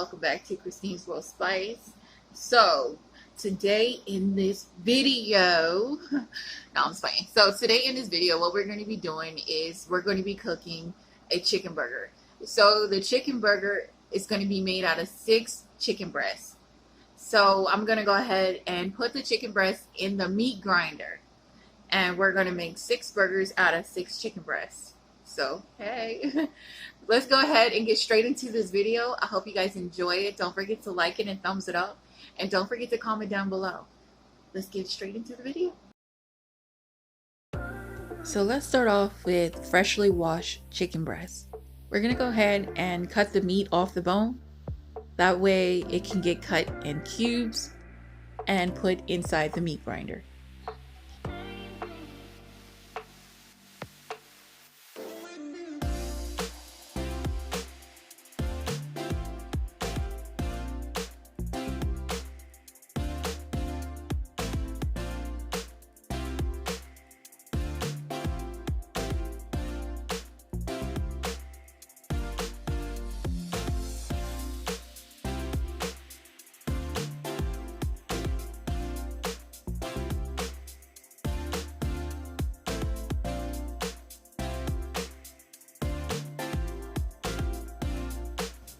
welcome back to Christine's World Spice. So today in this video, no, I'm just playing. So today in this video, what we're going to be doing is we're going to be cooking a chicken burger. So the chicken burger is going to be made out of 6 chicken breasts. So I'm going to go ahead and put the chicken breasts in the meat grinder, and we're going to make 6 burgers out of 6 chicken breasts. So hey, let's go ahead and get straight into this video. I hope you guys enjoy it. Don't forget to like it and thumbs it up, and don't forget to comment down below. Let's get straight into the video. So let's start off with freshly washed chicken breasts. We're gonna go ahead and cut the meat off the bone. That way it can get cut in cubes and put inside the meat grinder.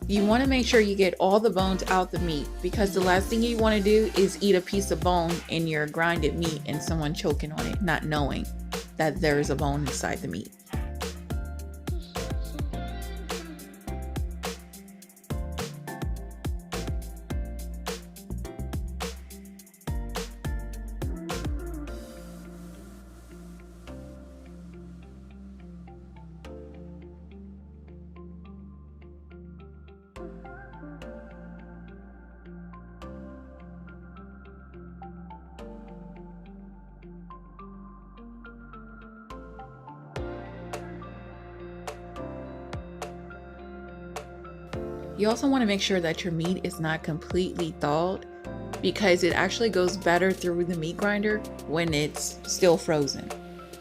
You want to make sure you get all the bones out the meat, because the last thing you want to do is eat a piece of bone in your grinded meat and someone choking on it, not knowing that there is a bone inside the meat. You also want to make sure that your meat is not completely thawed, because it actually goes better through the meat grinder when it's still frozen.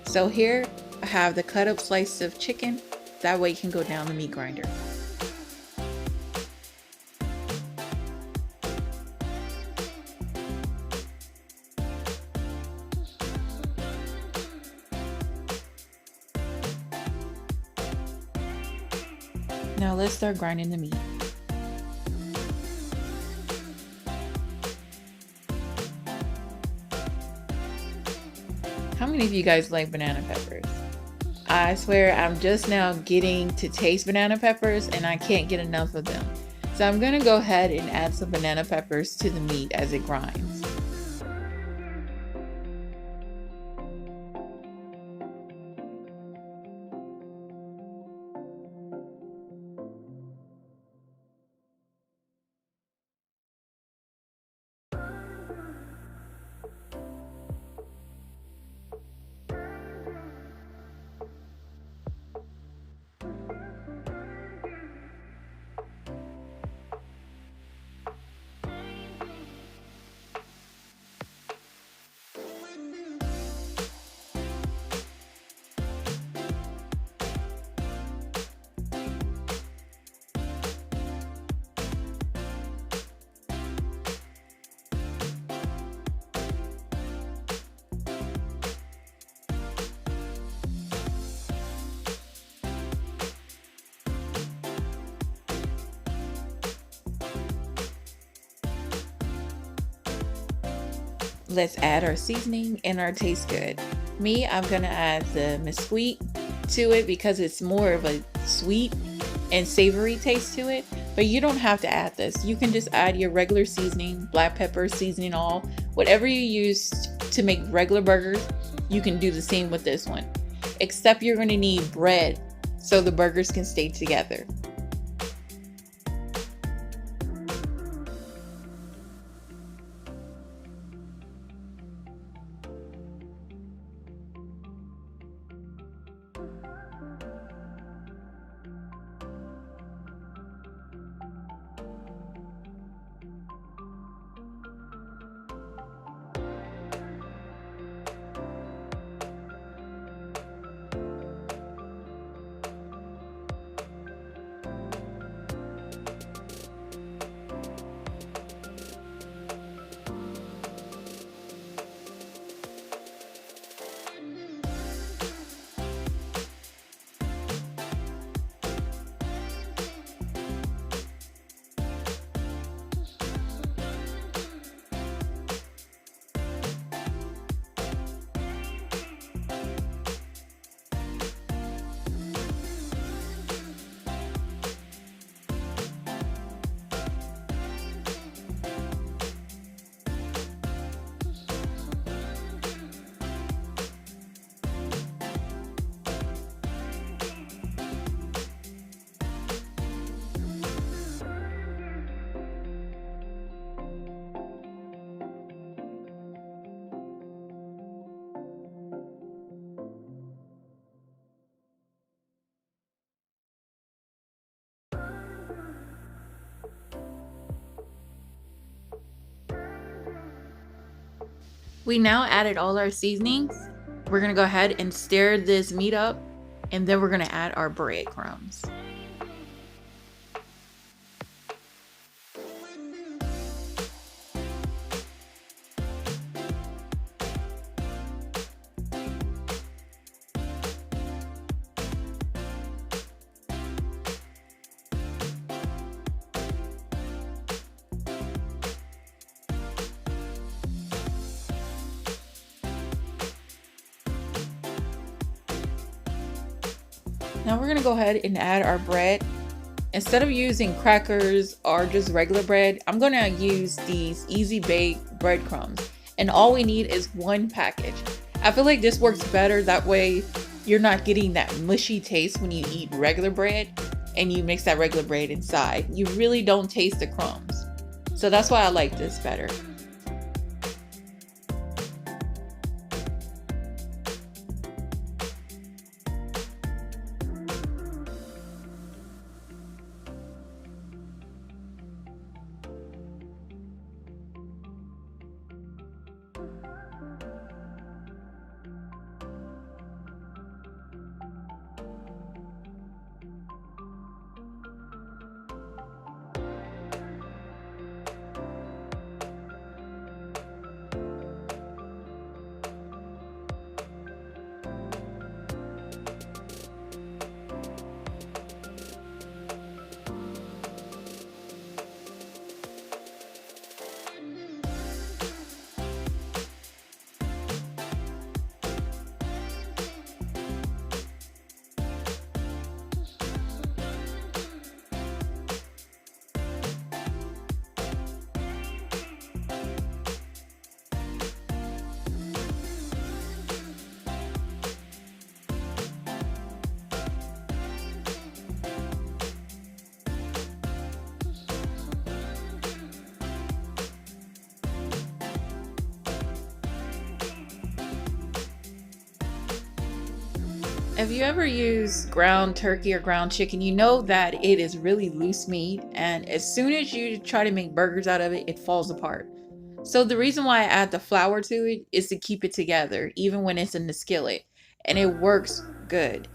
So here I have the cut up slice of chicken. That way it can go down the meat grinder. Now let's start grinding the meat. How many of you guys like banana peppers? I swear I'm just now getting to taste banana peppers and I can't get enough of them. So I'm gonna go ahead and add some banana peppers to the meat as it grinds. Let's add our seasoning and our taste good. Me, I'm gonna add the mesquite to it because it's more of a sweet and savory taste to it, but you don't have to add this. You can just add your regular seasoning, black pepper, seasoning all, whatever you use to make regular burgers, you can do the same with this one. Except you're gonna need bread so the burgers can stay together. We now added all our seasonings. We're gonna go ahead and stir this meat up, and then we're gonna add our breadcrumbs. Now we're gonna go ahead and add our bread. Instead of using crackers or just regular bread, I'm gonna use these easy bake breadcrumbs. And all we need is one package. I feel like this works better, that way you're not getting that mushy taste when you eat regular bread and you mix that regular bread inside. You really don't taste the crumbs. So that's why I like this better. If you ever use ground turkey or ground chicken, you know that it is really loose meat, and as soon as you try to make burgers out of it, it falls apart. So the reason why I add the flour to it is to keep it together, even when it's in the skillet, and it works good.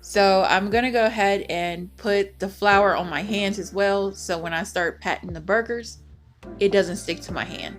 So I'm gonna go ahead and put the flour on my hands as well, so when I start patting the burgers, it doesn't stick to my hand.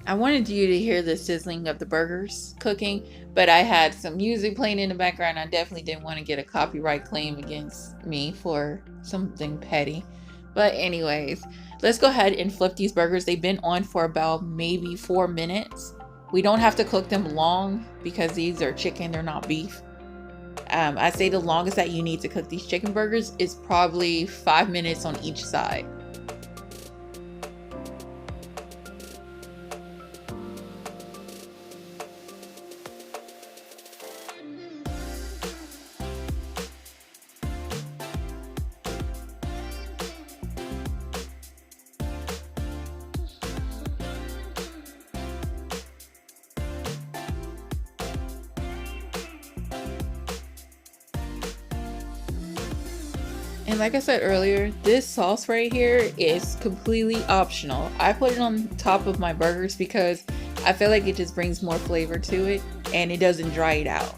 I wanted you to hear the sizzling of the burgers cooking, but I had some music playing in the background. I definitely didn't want to get a copyright claim against me for something petty. But anyways, let's go ahead and flip these burgers. They've been on for about maybe 4 minutes. We don't have to cook them long because these are chicken, they're not beef. I'd say the longest that you need to cook these chicken burgers is probably 5 minutes on each side. And like I said earlier, this sauce right here is completely optional. I put it on top of my burgers because I feel like it just brings more flavor to it and it doesn't dry it out.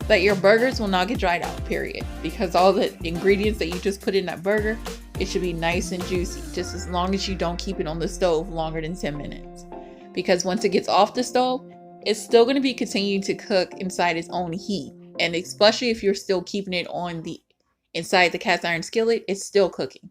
But your burgers will not get dried out, period. Because all the ingredients that you just put in that burger It should be nice and juicy, just as long as you don't keep it on the stove longer than 10 minutes. Because once it gets off the stove, it's still going to be continuing to cook inside its own heat. And especially if you're still keeping it on the inside the cast iron skillet, it's still cooking.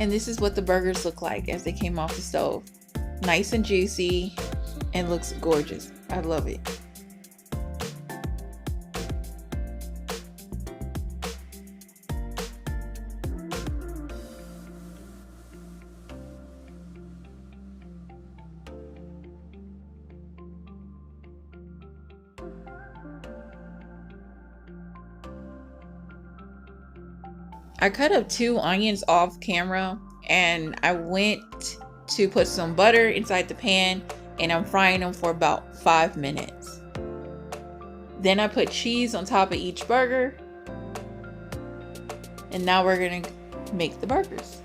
And this is what the burgers look like as they came off the stove. Nice and juicy and looks gorgeous. I love it. I cut up 2 onions off camera and I went to put some butter inside the pan and I'm frying them for about 5 minutes. Then I put cheese on top of each burger and now we're gonna make the burgers.